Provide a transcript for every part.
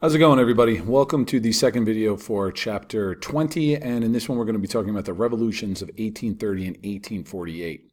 How's it going, everybody? Welcome to the second video for chapter 20, and in this one we're going to be talking about the revolutions of 1830 and 1848.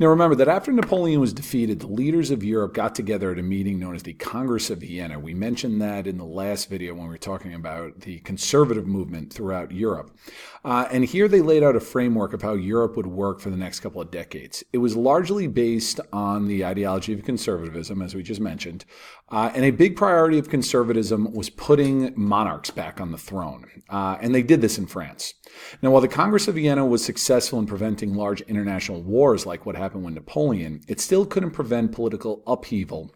Now remember that after Napoleon was defeated, the leaders of Europe got together at a meeting known as the Congress of Vienna. We mentioned that in the last video when we were talking about the conservative movement throughout Europe. And here they laid out a framework of how Europe would work for the next couple of decades. It was largely based on the ideology of conservatism, as we just mentioned, and a big priority of conservatism was putting monarchs back on the throne. And they did this in France. Now, while the Congress of Vienna was successful in preventing large international wars like what happened with Napoleon, it still couldn't prevent political upheaval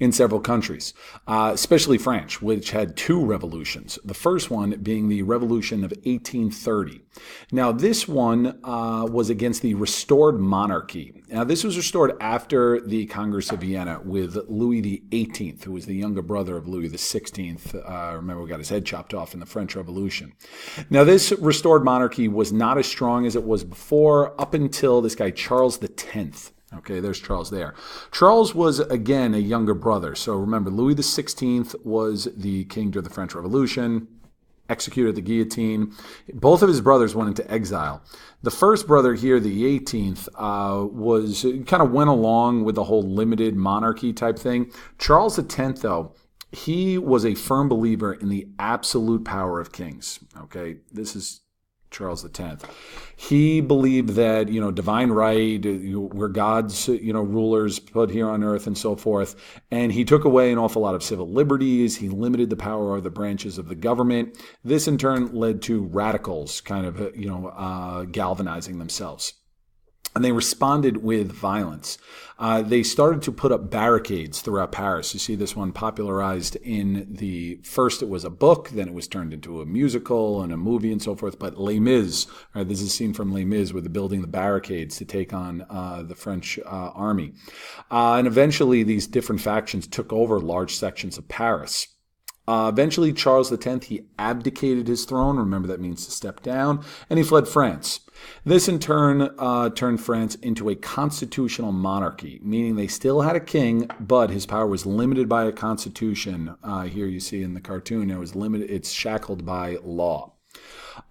in several countries, especially France, which had two revolutions. The first one being the Revolution of 1830. Now, this one was against the restored monarchy. Now, this was restored after the Congress of Vienna with Louis XVIII, who was the younger brother of Louis XVI. Remember, we got his head chopped off in the French Revolution. Now, this restored monarchy was not as strong as it was before up until this guy, Charles X. Okay, there's Charles there. Charles was, again, a younger brother. So remember, Louis XVI was the king during the French Revolution, executed the guillotine. Both of his brothers went into exile. The first brother here, the 18th, kind of went along with the whole limited monarchy type thing. Charles X, though, he was a firm believer in the absolute power of kings. Okay, this is Charles X. He believed that, divine right, we're God's, rulers put here on earth and so forth. And he took away an awful lot of civil liberties. He limited the power of the branches of the government. This in turn led to radicals kind of, galvanizing themselves. And they responded with violence. They started to put up barricades throughout Paris. You see this one popularized first it was a book, then it was turned into a musical and a movie and so forth. But Les Mis, right, this is a scene from Les Mis where they're building the barricades to take on the French army. And eventually these different factions took over large sections of Paris. Eventually, Charles X, he abdicated his throne. Remember, that means to step down. And he fled France. This, in turn, turned France into a constitutional monarchy, meaning they still had a king, but his power was limited by a constitution. Here you see in the cartoon, it was limited. It's shackled by law.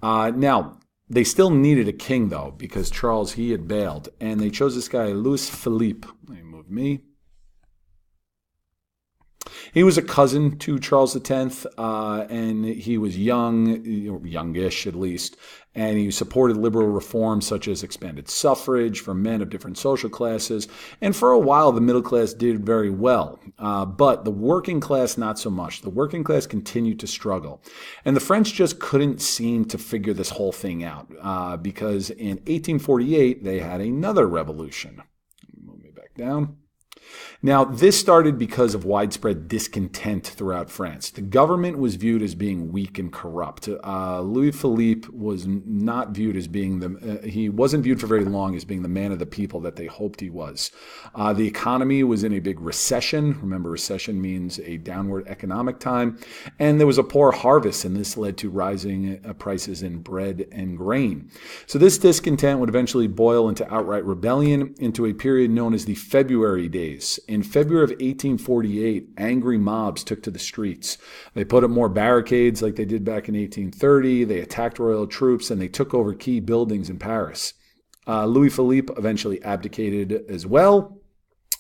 Now, they still needed a king, though, because Charles, he had bailed. And they chose this guy, Louis Philippe. Let me move me. He was a cousin to Charles X, and he was youngish at least, and he supported liberal reforms such as expanded suffrage for men of different social classes. And for a while, the middle class did very well, but the working class, not so much. The working class continued to struggle. And the French just couldn't seem to figure this whole thing out, because in 1848, they had another revolution. Move me back down. Now, this started because of widespread discontent throughout France. The government was viewed as being weak and corrupt. Louis Philippe was not viewed as being he wasn't viewed for very long as being the man of the people that they hoped he was. The economy was in a big recession. Remember, recession means a downward economic time. And there was a poor harvest, and this led to rising prices in bread and grain. So this discontent would eventually boil into outright rebellion into a period known as the February days. In February of 1848, angry mobs took to the streets. They put up more barricades like they did back in 1830. They attacked royal troops, and they took over key buildings in Paris. Louis Philippe eventually abdicated as well,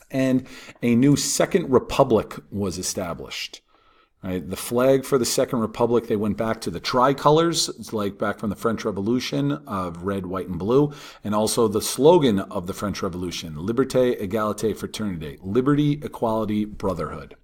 and a new Second Republic was established. Right, the flag for the Second Republic, they went back to the tricolors. It's like back from the French Revolution of red, white, and blue. And also the slogan of the French Revolution, Liberté, Égalité, Fraternité. Liberty, equality, brotherhood.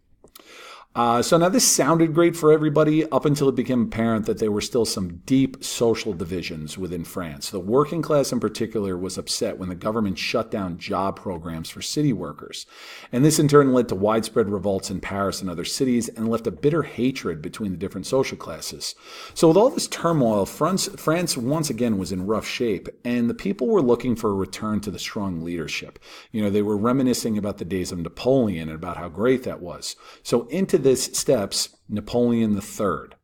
So now this sounded great for everybody up until it became apparent that there were still some deep social divisions within France. The working class in particular was upset when the government shut down job programs for city workers. And this in turn led to widespread revolts in Paris and other cities and left a bitter hatred between the different social classes. So with all this turmoil, France once again was in rough shape, and the people were looking for a return to the strong leadership. They were reminiscing about the days of Napoleon and about how great that was. So into this steps Napoleon III.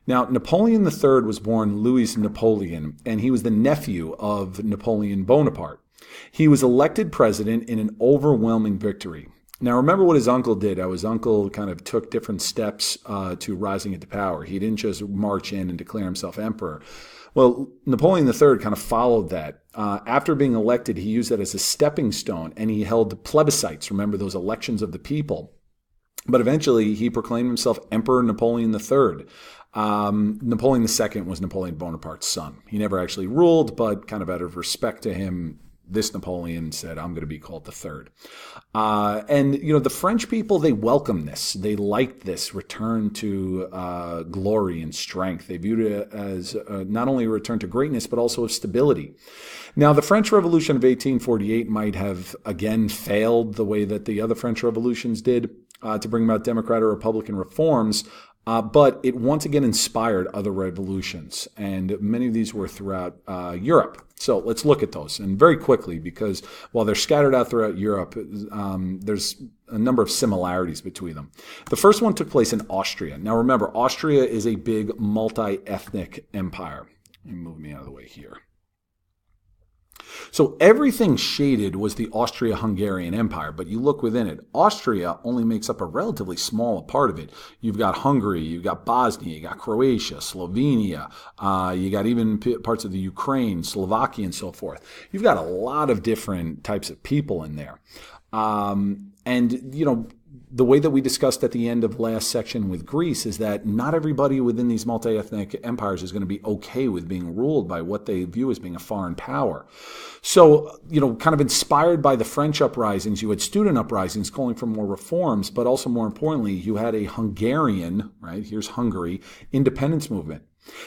Now, Napoleon III was born Louis Napoleon, and he was the nephew of Napoleon Bonaparte. He was elected president in an overwhelming victory. Now, remember what his uncle did. How his uncle kind of took different steps to rising into power. He didn't just march in and declare himself emperor. Well, Napoleon III kind of followed that. After being elected, he used that as a stepping stone, and he held plebiscites. Remember those elections of the people. But eventually, he proclaimed himself Emperor Napoleon III. Napoleon II was Napoleon Bonaparte's son. He never actually ruled, but kind of out of respect to him, this Napoleon said, I'm going to be called the third. And, the French people, they welcomed this. They liked this return to glory and strength. They viewed it as not only a return to greatness, but also of stability. Now, the French Revolution of 1848 might have, again, failed the way that the other French revolutions did to bring about democratic or republican reforms. But it once again inspired other revolutions, and many of these were throughout Europe. So let's look at those, and very quickly, because while they're scattered out throughout Europe, there's a number of similarities between them. The first one took place in Austria. Now remember, Austria is a big multi-ethnic empire. Let me move me out of the way here. So everything shaded was the Austria-Hungarian Empire, but you look within it, Austria only makes up a relatively small part of it. You've got Hungary, you've got Bosnia, you got Croatia, Slovenia, you got even parts of the Ukraine, Slovakia, and so forth. You've got a lot of different types of people in there. The way that we discussed at the end of last section with Greece is that not everybody within these multi-ethnic empires is going to be okay with being ruled by what they view as being a foreign power. So, kind of inspired by the French uprisings, you had student uprisings calling for more reforms, but also more importantly, you had a Hungarian, right, here's Hungary, independence movement.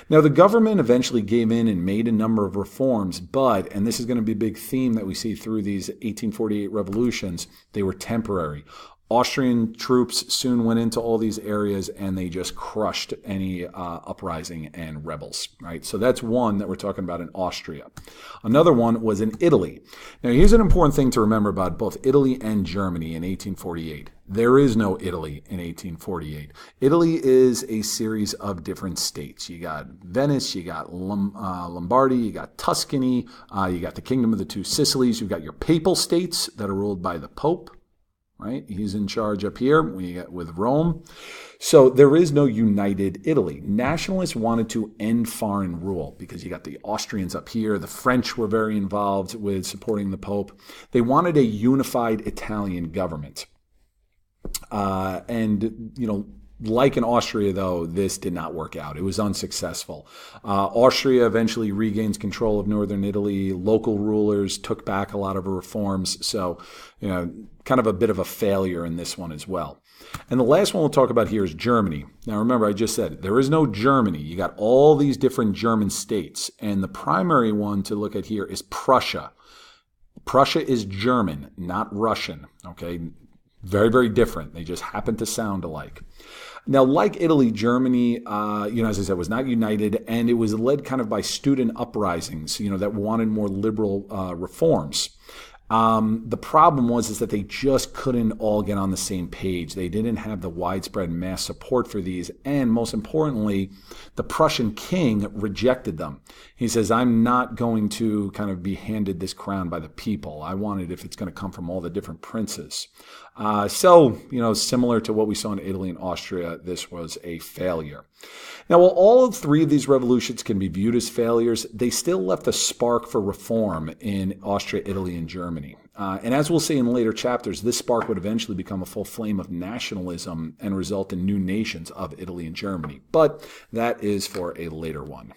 Now, the government eventually gave in and made a number of reforms, but, and this is going to be a big theme that we see through these 1848 revolutions, they were temporary. Austrian troops soon went into all these areas and they just crushed any uprising and rebels, right? So that's one that we're talking about in Austria. Another one was in Italy. Now, here's an important thing to remember about both Italy and Germany in 1848. There is no Italy in 1848. Italy is a series of different states. You got Venice, you got Lombardy, you got Tuscany, you got the Kingdom of the Two Sicilies, you've got your papal states that are ruled by the Pope. Right? He's in charge up here with Rome. So there is no united Italy. Nationalists wanted to end foreign rule because you got the Austrians up here. The French were very involved with supporting the Pope. They wanted a unified Italian government. Like in Austria, though, this did not work out. It was unsuccessful. Austria eventually regains control of northern Italy. Local rulers took back a lot of reforms. So, kind of a bit of a failure in this one as well. And the last one we'll talk about here is Germany. Now, remember, I just said there is no Germany. You got all these different German states. And the primary one to look at here is Prussia. Prussia is German, not Russian. Okay? Very, very different. They just happen to sound alike. Now, like Italy, Germany, as I said, was not united, and it was led kind of by student uprisings, that wanted more liberal reforms. The problem was that they just couldn't all get on the same page. They didn't have the widespread mass support for these, and most importantly, the Prussian king rejected them. He says, I'm not going to kind of be handed this crown by the people. I want it if it's going to come from all the different princes. Similar to what we saw in Italy and Austria, this was a failure. Now, while all three of these revolutions can be viewed as failures, they still left a spark for reform in Austria, Italy, and Germany. And as we'll see in later chapters, this spark would eventually become a full flame of nationalism and result in new nations of Italy and Germany. But that is for a later one.